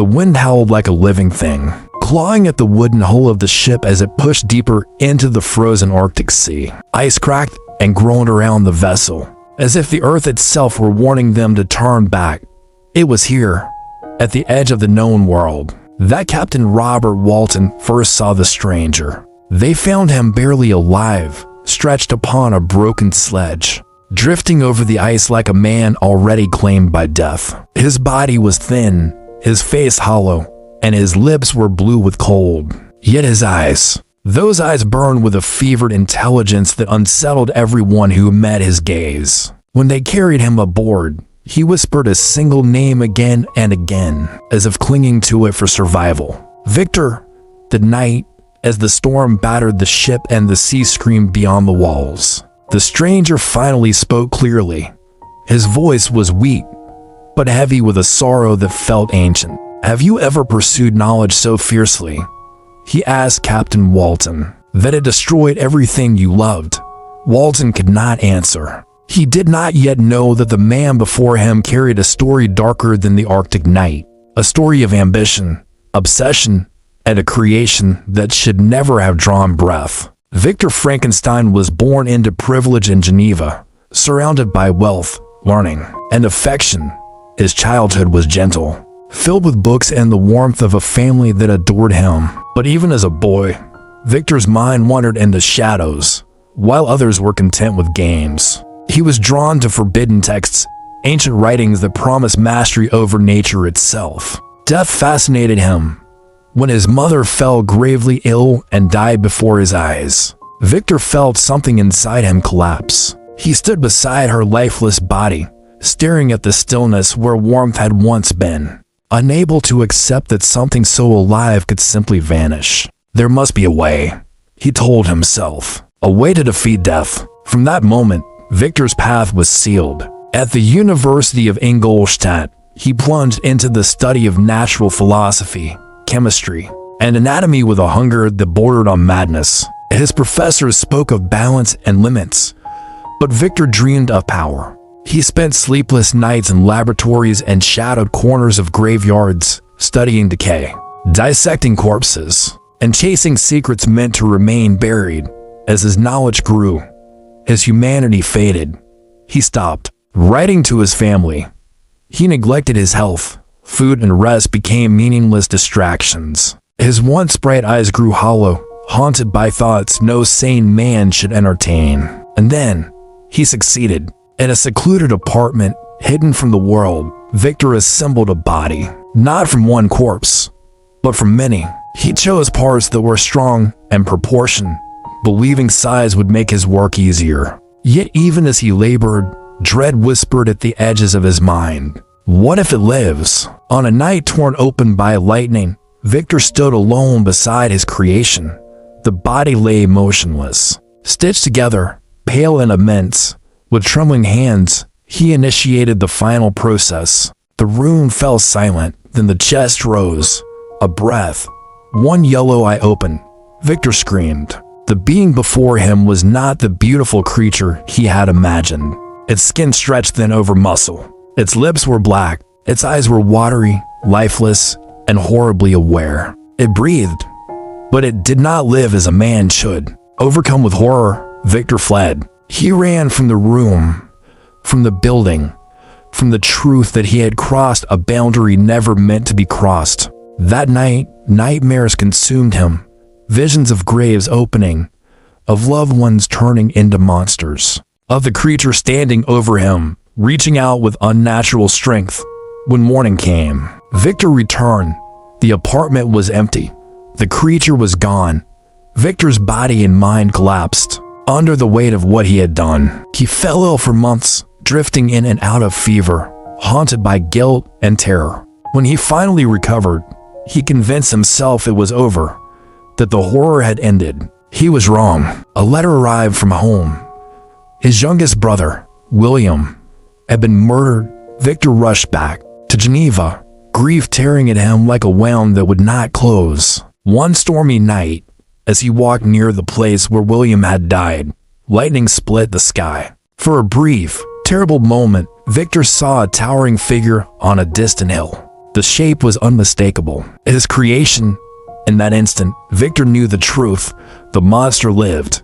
The wind howled like a living thing, clawing at the wooden hull of the ship as it pushed deeper into the frozen Arctic Sea. Ice cracked and groaned around the vessel, as if the earth itself were warning them to turn back. It was here, at the edge of the known world, that Captain Robert Walton first saw the stranger. They found him barely alive, stretched upon a broken sledge, drifting over the ice like a man already claimed by death. His body was thin, his face hollow, and his lips were blue with cold. Yet his eyes, those eyes burned with a fevered intelligence that unsettled everyone who met his gaze. When they carried him aboard, he whispered a single name again and again, as if clinging to it for survival. Victor. The night, as the storm battered the ship and the sea screamed beyond the walls. The stranger finally spoke clearly. His voice was weak, but heavy with a sorrow that felt ancient. "Have you ever pursued knowledge so fiercely?" he asked Captain Walton, "that it destroyed everything you loved?" Walton could not answer. He did not yet know that the man before him carried a story darker than the Arctic night, a story of ambition, obsession, and a creation that should never have drawn breath. Victor Frankenstein was born into privilege in Geneva, surrounded by wealth, learning, and affection. His childhood was gentle, filled with books and the warmth of a family that adored him. But even as a boy, Victor's mind wandered into shadows, while others were content with games. He was drawn to forbidden texts, ancient writings that promised mastery over nature itself. Death fascinated him. When his mother fell gravely ill and died before his eyes, Victor felt something inside him collapse. He stood beside her lifeless body, staring at the stillness where warmth had once been, unable to accept that something so alive could simply vanish. There must be a way, he told himself, a way to defeat death. From that moment, Victor's path was sealed. At the University of Ingolstadt, he plunged into the study of natural philosophy, chemistry, and anatomy with a hunger that bordered on madness. His professors spoke of balance and limits, but Victor dreamed of power. He spent sleepless nights in laboratories and shadowed corners of graveyards, studying decay, dissecting corpses, and chasing secrets meant to remain buried. As his knowledge grew, his humanity faded. He stopped writing to his family. He neglected his health. Food and rest became meaningless distractions. His once bright eyes grew hollow, haunted by thoughts no sane man should entertain. And then, he succeeded. In a secluded apartment, hidden from the world, Victor assembled a body, not from one corpse, but from many. He chose parts that were strong and proportioned, believing size would make his work easier. Yet even as he labored, dread whispered at the edges of his mind. What if it lives? On a night torn open by lightning, Victor stood alone beside his creation. The body lay motionless, stitched together, pale and immense. With trembling hands, he initiated the final process. The room fell silent, then the chest rose. A breath. One yellow eye opened. Victor screamed. The being before him was not the beautiful creature he had imagined. Its skin stretched thin over muscle. Its lips were black. Its eyes were watery, lifeless, and horribly aware. It breathed, but it did not live as a man should. Overcome with horror, Victor fled. He ran from the room, from the building, from the truth that he had crossed a boundary never meant to be crossed. That night, nightmares consumed him. Visions of graves opening, of loved ones turning into monsters, of the creature standing over him, reaching out with unnatural strength. When morning came, Victor returned. The apartment was empty. The creature was gone. Victor's body and mind collapsed under the weight of what he had done. He fell ill for months, drifting in and out of fever, haunted by guilt and terror. When he finally recovered, he convinced himself it was over, that the horror had ended. He was wrong. A letter arrived from home. His youngest brother, William, had been murdered. Victor rushed back to Geneva, grief tearing at him like a wound that would not close. One stormy night, as he walked near the place where William had died, lightning split the sky. For a brief, terrible moment, Victor saw a towering figure on a distant hill. The shape was unmistakable. His creation. In that instant, Victor knew the truth. The monster lived,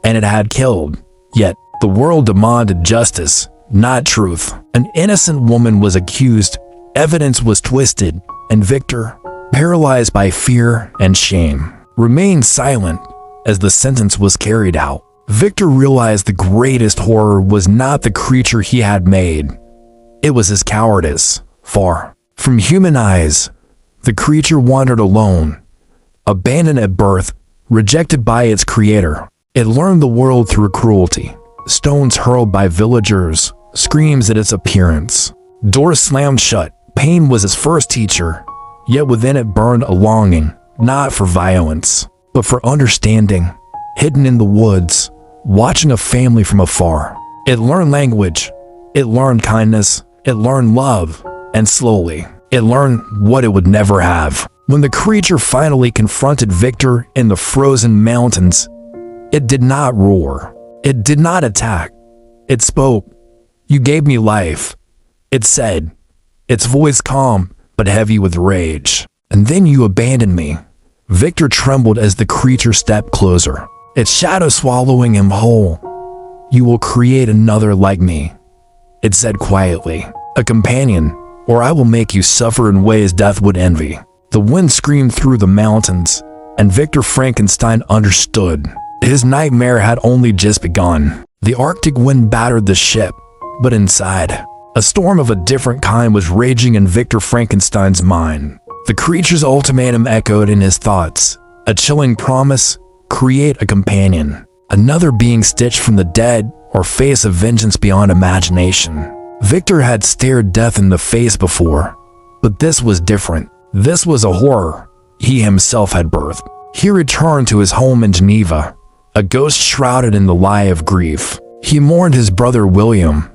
and it had killed. Yet, the world demanded justice, not truth. An innocent woman was accused, evidence was twisted, and Victor, paralyzed by fear and shame, remained silent as the sentence was carried out. Victor realized the greatest horror was not the creature he had made. It was his cowardice. Far from human eyes, the creature wandered alone, abandoned at birth, rejected by its creator. It learned the world through cruelty. Stones hurled by villagers, screams at its appearance. Doors slammed shut. Pain was its first teacher, yet within it burned a longing, not for violence, but for understanding. Hidden in the woods, watching a family from afar, it learned language, it learned kindness, it learned love, and slowly, it learned what it would never have. When the creature finally confronted Victor in the frozen mountains, it did not roar. It did not attack. It spoke. "You gave me life," it said, its voice calm but heavy with rage. "And then you abandoned me." Victor trembled as the creature stepped closer, its shadow swallowing him whole. "You will create another like me," it said quietly, "a companion, or I will make you suffer in ways death would envy." The wind screamed through the mountains, and Victor Frankenstein understood. His nightmare had only just begun. The Arctic wind battered the ship, but inside, a storm of a different kind was raging in Victor Frankenstein's mind. The creature's ultimatum echoed in his thoughts, a chilling promise: create a companion, another being stitched from the dead, or face a vengeance beyond imagination. Victor had stared death in the face before, but this was different. This was a horror he himself had birthed. He returned to his home in Geneva, a ghost shrouded in the lie of grief. He mourned his brother William,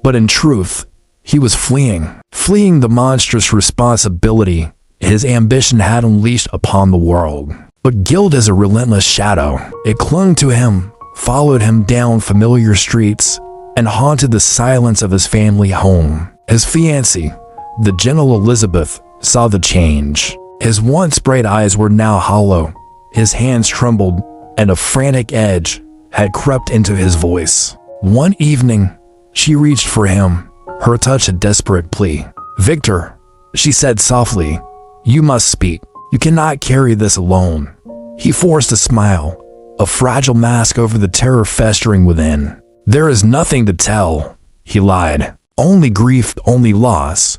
but in truth, he was fleeing the monstrous responsibility his ambition had unleashed upon the world. But guilt is a relentless shadow. It clung to him, followed him down familiar streets, and haunted the silence of his family home. His fiancée, the gentle Elizabeth, saw the change. His once bright eyes were now hollow. His hands trembled, and a frantic edge had crept into his voice. One evening, she reached for him, her touch a desperate plea. "Victor," she said softly, "you must speak. You cannot carry this alone." He forced a smile, a fragile mask over the terror festering within. "There is nothing to tell," he lied. "Only grief, only loss."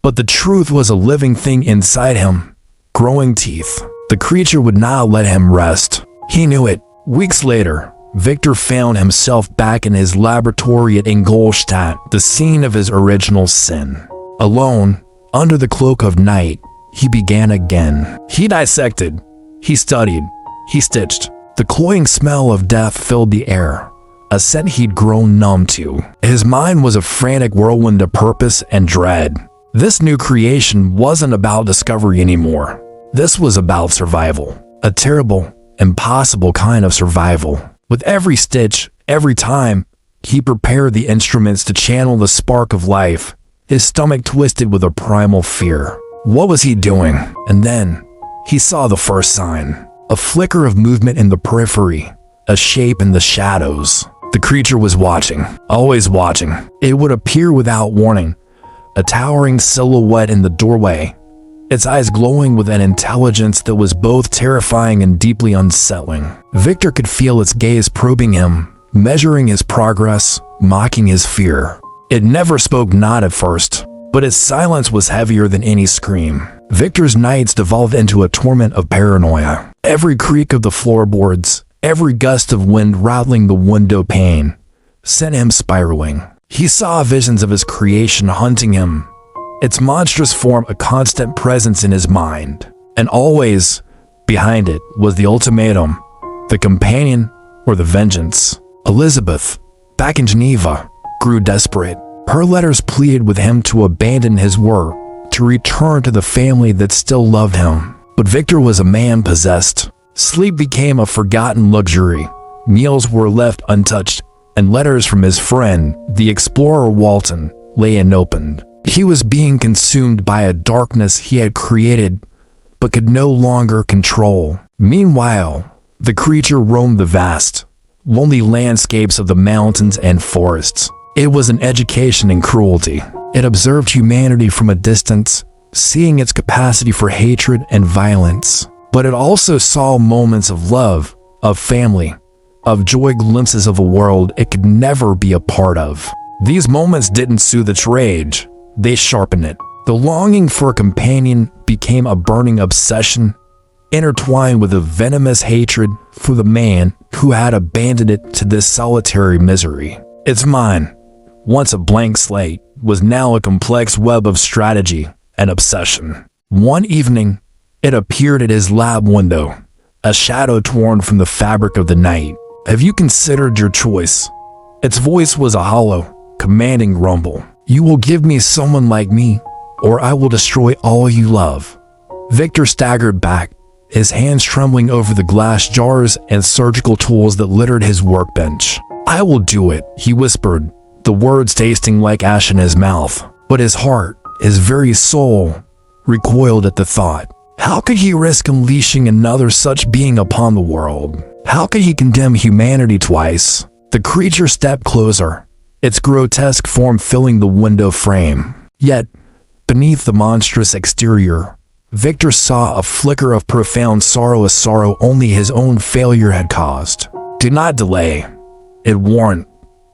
But the truth was a living thing inside him, growing teeth. The creature would not let him rest. He knew it. Weeks later, Victor found himself back in his laboratory at Ingolstadt, the scene of his original sin. Alone, under the cloak of night, he began again. He dissected, he studied, he stitched. The cloying smell of death filled the air, a scent he'd grown numb to. His mind was a frantic whirlwind of purpose and dread. This new creation wasn't about discovery anymore. This was about survival. A terrible, impossible kind of survival. With every stitch, every time, he prepared the instruments to channel the spark of life. His stomach twisted with a primal fear. What was he doing? And then, he saw the first sign. A flicker of movement in the periphery. A shape in the shadows. The creature was watching. Always watching. It would appear without warning. A towering silhouette in the doorway, its eyes glowing with an intelligence that was both terrifying and deeply unsettling. Victor could feel its gaze probing him, measuring his progress, mocking his fear. It never spoke, not at first, but its silence was heavier than any scream. Victor's nights devolved into a torment of paranoia. Every creak of the floorboards, every gust of wind rattling the window pane, sent him spiraling. He saw visions of his creation hunting him, its monstrous form a constant presence in his mind. And always, behind it, was the ultimatum, the companion or the vengeance. Elizabeth, back in Geneva, grew desperate. Her letters pleaded with him to abandon his work, to return to the family that still loved him. But Victor was a man possessed. Sleep became a forgotten luxury. Meals were left untouched, and letters from his friend, the explorer Walton, lay unopened. He was being consumed by a darkness he had created but could no longer control. Meanwhile, the creature roamed the vast, lonely landscapes of the mountains and forests. It was an education in cruelty. It observed humanity from a distance, seeing its capacity for hatred and violence. But it also saw moments of love, of family, of joy, glimpses of a world it could never be a part of. These moments didn't soothe its rage, they sharpened it. The longing for a companion became a burning obsession, intertwined with a venomous hatred for the man who had abandoned it to this solitary misery. Its mind, once a blank slate, was now a complex web of strategy and obsession. One evening, it appeared at his lab window, a shadow torn from the fabric of the night. "Have you considered your choice?" Its voice was a hollow, commanding rumble. "You will give me someone like me, or I will destroy all you love." Victor staggered back, his hands trembling over the glass jars and surgical tools that littered his workbench. "I will do it," he whispered, the words tasting like ash in his mouth. But his heart, his very soul, recoiled at the thought. How could he risk unleashing another such being upon the world? How could he condemn humanity twice? The creature stepped closer, its grotesque form filling the window frame. Yet, beneath the monstrous exterior, Victor saw a flicker of profound sorrow, a sorrow only his own failure had caused. "Do not delay," it warned,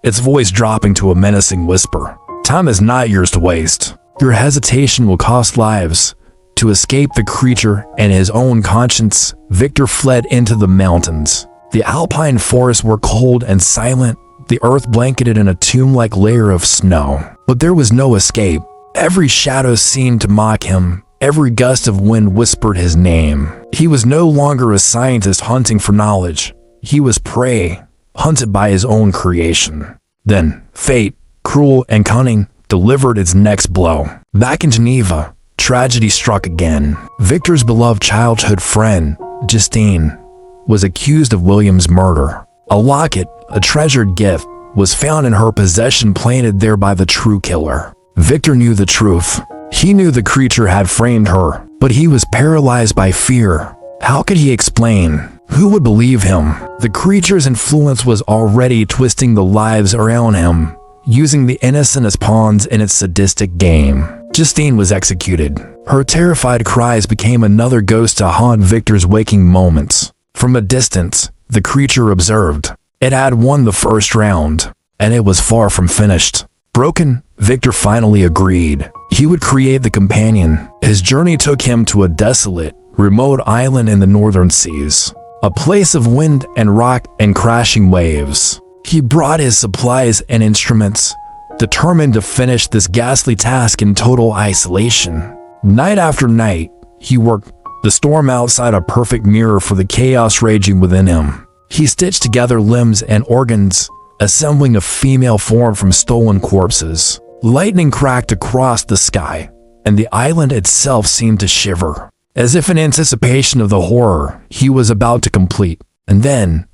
its voice dropping to a menacing whisper. "Time is not yours to waste. Your hesitation will cost lives." To escape the creature and his own conscience, Victor fled into the mountains. The alpine forests were cold and silent, the earth blanketed in a tomb-like layer of snow. But there was no escape. Every shadow seemed to mock him. Every gust of wind whispered his name. He was no longer a scientist hunting for knowledge. He was prey, hunted by his own creation. Then, fate, cruel and cunning, delivered its next blow. Back in Geneva, tragedy struck again. Victor's beloved childhood friend, Justine, was accused of William's murder. A locket, a treasured gift, was found in her possession, planted there by the true killer. Victor knew the truth. He knew the creature had framed her, but he was paralyzed by fear. How could he explain? Who would believe him? The creature's influence was already twisting the lives around him, using the innocent as pawns in its sadistic game. Justine was executed. Her terrified cries became another ghost to haunt Victor's waking moments. From a distance, the creature observed. It had won the first round, and it was far from finished. Broken, Victor finally agreed. He would create the companion. His journey took him to a desolate, remote island in the northern seas, a place of wind and rock and crashing waves. He brought his supplies and instruments, determined to finish this ghastly task in total isolation. Night after night, he worked, the storm outside a perfect mirror for the chaos raging within him. He stitched together limbs and organs, assembling a female form from stolen corpses. Lightning cracked across the sky, and the island itself seemed to shiver, as if in anticipation of the horror he was about to complete. And then,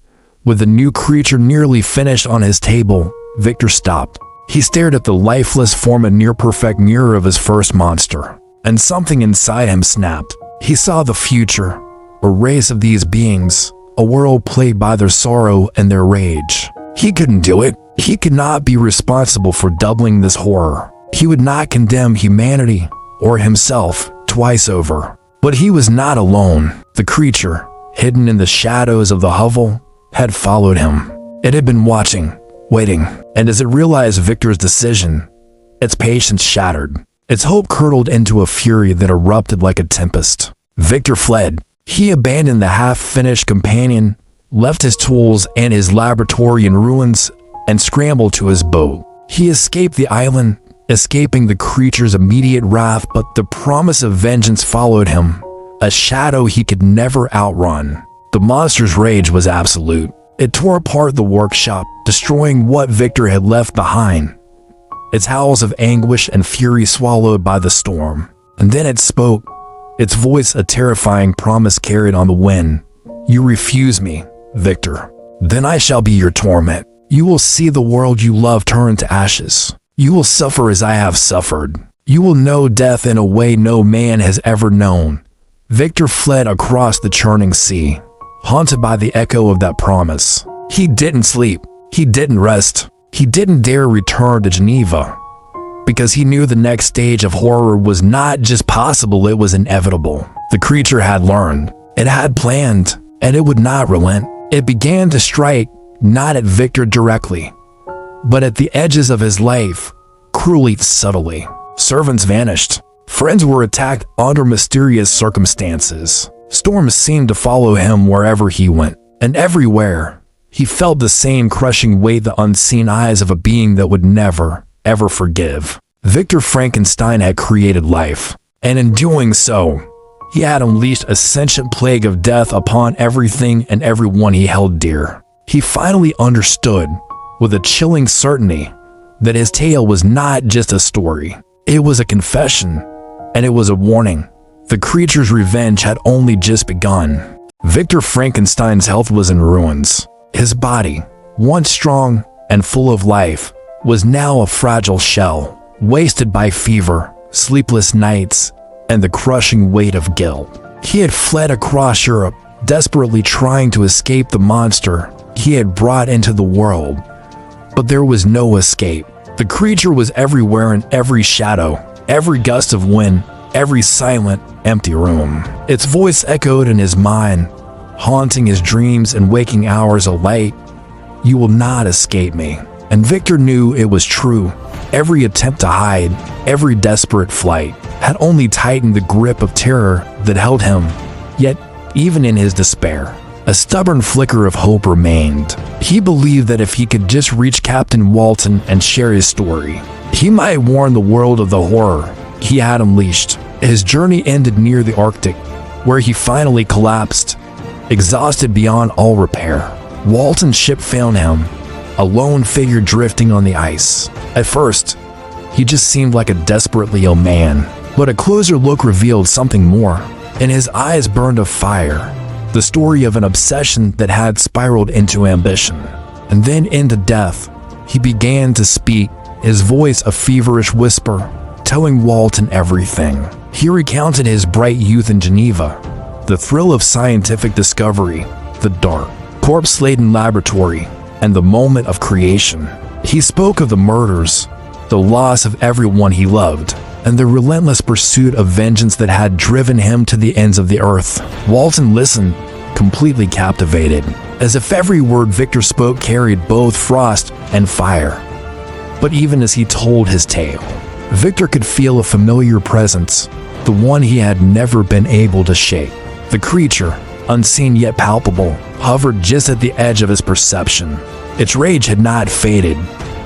with the new creature nearly finished on his table, Victor stopped. He stared at the lifeless form, a near-perfect mirror of his first monster, and something inside him snapped. He saw the future, a race of these beings, a world plagued by their sorrow and their rage. He couldn't do it. He could not be responsible for doubling this horror. He would not condemn humanity or himself twice over. But he was not alone. The creature, hidden in the shadows of the hovel, had followed him. It had been watching, waiting, and as it realized Victor's decision, its patience shattered. Its hope curdled into a fury that erupted like a tempest. Victor fled. He abandoned the half-finished companion, left his tools and his laboratory in ruins, and scrambled to his boat. He escaped the island, escaping the creature's immediate wrath, but the promise of vengeance followed him, a shadow he could never outrun. The monster's rage was absolute. It tore apart the workshop, destroying what Victor had left behind, its howls of anguish and fury swallowed by the storm. And then it spoke, its voice a terrifying promise carried on the wind. "You refuse me, Victor. Then I shall be your torment. You will see the world you love turn to ashes. You will suffer as I have suffered. You will know death in a way no man has ever known." Victor fled across the churning sea, haunted by the echo of that promise. He didn't sleep. He didn't rest. He didn't dare return to Geneva, because he knew the next stage of horror was not just possible, it was inevitable. The creature had learned, it had planned, and it would not relent. It began to strike, not at Victor directly, but at the edges of his life, cruelly, subtly. Servants vanished. Friends were attacked under mysterious circumstances. Storms seemed to follow him wherever he went, and everywhere he felt the same crushing weight, the unseen eyes of a being that would never, ever forgive. Victor Frankenstein had created life, and in doing so, he had unleashed a sentient plague of death upon everything and everyone he held dear. He finally understood, with a chilling certainty, that his tale was not just a story. It was a confession, and it was a warning. The creature's revenge had only just begun. Victor Frankenstein's health was in ruins. His body, once strong and full of life, was now a fragile shell, wasted by fever, sleepless nights, and the crushing weight of guilt. He had fled across Europe, desperately trying to escape the monster he had brought into the world. But there was no escape. The creature was everywhere, in every shadow, every gust of wind, every silent, empty room. Its voice echoed in his mind, haunting his dreams and waking hours alike. "You will not escape me." And Victor knew it was true. Every attempt to hide, every desperate flight, had only tightened the grip of terror that held him. Yet, even in his despair, a stubborn flicker of hope remained. He believed that if he could just reach Captain Walton and share his story, he might warn the world of the horror he had unleashed. His journey ended near the Arctic, where he finally collapsed, exhausted beyond all repair. Walton's ship found him, a lone figure drifting on the ice. At first, he just seemed like a desperately ill man, but a closer look revealed something more. In his eyes burned a fire, the story of an obsession that had spiraled into ambition, and then into death. He began to speak, his voice a feverish whisper, telling Walton everything. He recounted his bright youth in Geneva, the thrill of scientific discovery, the dark, corpse-laden laboratory, and the moment of creation. He spoke of the murders, the loss of everyone he loved, and the relentless pursuit of vengeance that had driven him to the ends of the earth. Walton listened, completely captivated, as if every word Victor spoke carried both frost and fire. But even as he told his tale, Victor could feel a familiar presence, the one he had never been able to shake. The creature, unseen yet palpable, hovered just at the edge of his perception. Its rage had not faded,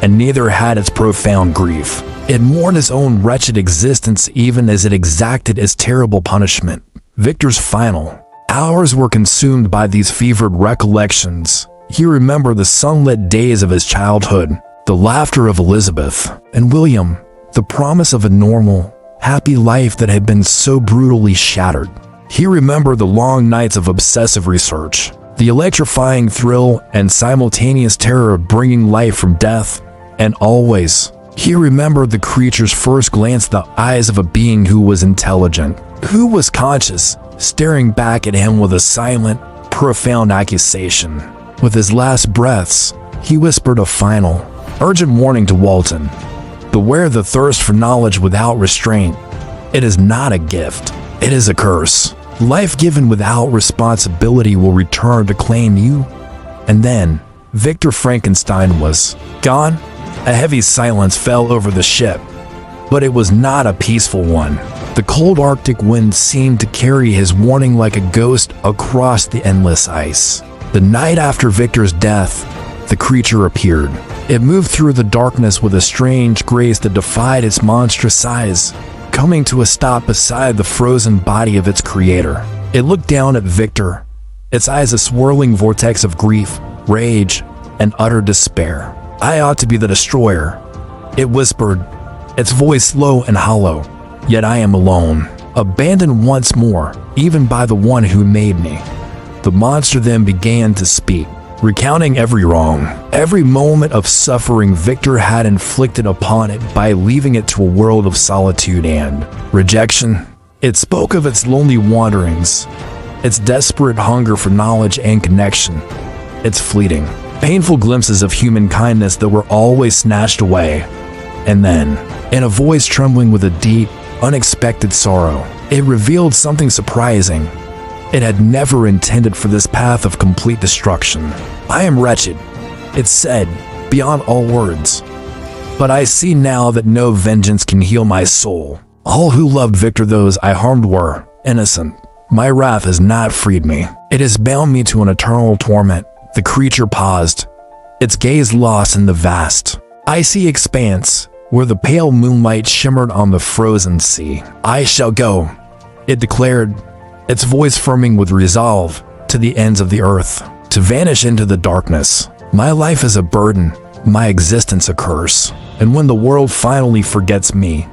and neither had its profound grief. It mourned his own wretched existence even as it exacted its terrible punishment. Victor's final hours were consumed by these fevered recollections. He remembered the sunlit days of his childhood, the laughter of Elizabeth and William, the promise of a normal, happy life that had been so brutally shattered. He remembered the long nights of obsessive research, the electrifying thrill and simultaneous terror of bringing life from death, and always, he remembered the creature's first glance, the eyes of a being who was intelligent, who was conscious, staring back at him with a silent, profound accusation. With his last breaths, he whispered a final, urgent warning to Walton. Beware the thirst for knowledge without restraint. It is not a gift, it is a curse. Life given without responsibility will return to claim you. And then, Victor Frankenstein was gone. A heavy silence fell over the ship, but it was not a peaceful one. The cold Arctic wind seemed to carry his warning like a ghost across the endless ice. The night after Victor's death, the creature appeared. It moved through the darkness with a strange grace that defied its monstrous size, coming to a stop beside the frozen body of its creator. It looked down at Victor, its eyes a swirling vortex of grief, rage, and utter despair. "I ought to be the destroyer," it whispered, its voice low and hollow. "Yet I am alone, abandoned once more, even by the one who made me." The monster then began to speak. recounting every wrong, every moment of suffering Victor had inflicted upon it by leaving it to a world of solitude and rejection. It spoke of its lonely wanderings, its desperate hunger for knowledge and connection, its fleeting, painful glimpses of human kindness that were always snatched away. And then, in a voice trembling with a deep, unexpected sorrow, it revealed something surprising. It had never intended for this path of complete destruction. I am wretched, it said, beyond all words. But I see now that no vengeance can heal my soul. All who loved Victor, those I harmed, were innocent. My wrath has not freed me. It has bound me to an eternal torment. The creature paused, its gaze lost in the vast, icy expanse where the pale moonlight shimmered on the frozen sea. I shall go, it declared, its voice firming with resolve, to the ends of the earth, to vanish into the darkness. My life is a burden, my existence a curse, and when the world finally forgets me,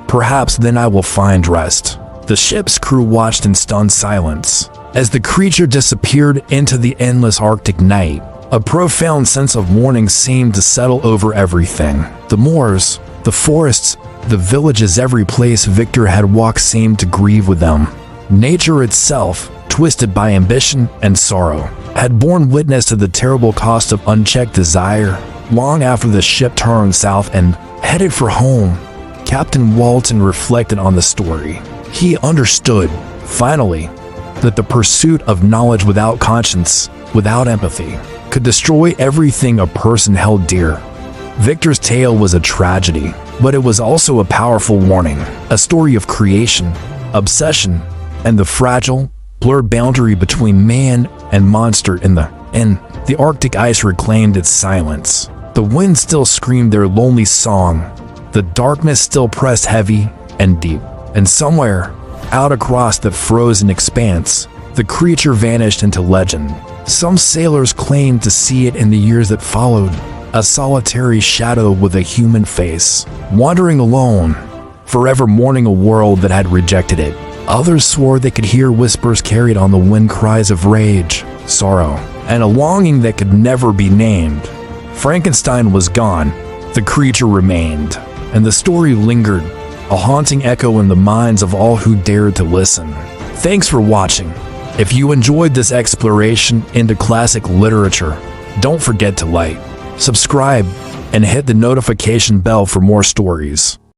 perhaps then I will find rest. The ship's crew watched in stunned silence as the creature disappeared into the endless Arctic night. A profound sense of mourning seemed to settle over everything. The moors, the forests, the villages, every place Victor had walked seemed to grieve with them. Nature itself, twisted by ambition and sorrow, had borne witness to the terrible cost of unchecked desire. Long after the ship turned south and headed for home, Captain Walton reflected on the story. He understood, finally, that the pursuit of knowledge without conscience, without empathy, could destroy everything a person held dear. Victor's tale was a tragedy, but it was also a powerful warning, a story of creation, obsession, and the fragile, blurred boundary between man and monster. In the Arctic ice reclaimed its silence. The wind still screamed their lonely song. The darkness still pressed heavy and deep. And somewhere, out across the frozen expanse, the creature vanished into legend. Some sailors claimed to see it in the years that followed, a solitary shadow with a human face, wandering alone, forever mourning a world that had rejected it. Others swore they could hear whispers carried on the wind, cries of rage, sorrow, and a longing that could never be named. Frankenstein was gone, the creature remained, and the story lingered, a haunting echo in the minds of all who dared to listen. Thanks for watching. If you enjoyed this exploration into classic literature, don't forget to like, subscribe, and hit the notification bell for more stories.